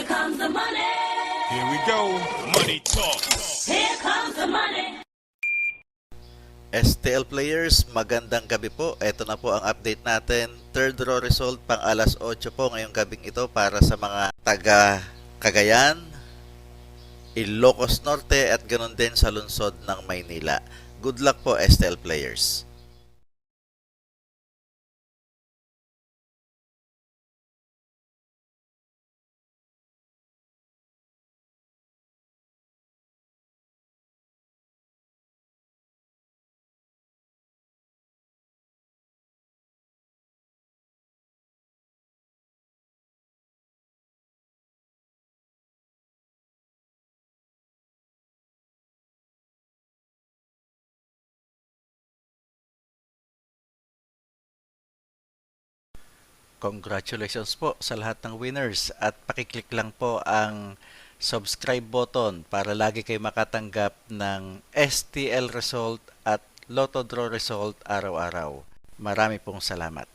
Here comes the money. Here we go. Money talk. Here comes the money. STL players, magandang gabi po. Ito na po ang update natin. Third row result pang alas 8 po ngayong gabing ito para sa mga taga Cagayan, Ilocos Norte at ganoon din sa lungsod ng Maynila. Good luck po STL players. Congratulations po sa lahat ng winners at pakiclick lang po ang subscribe button para lagi kayo makatanggap ng STL result at Lotto Draw result araw-araw. Marami pong salamat.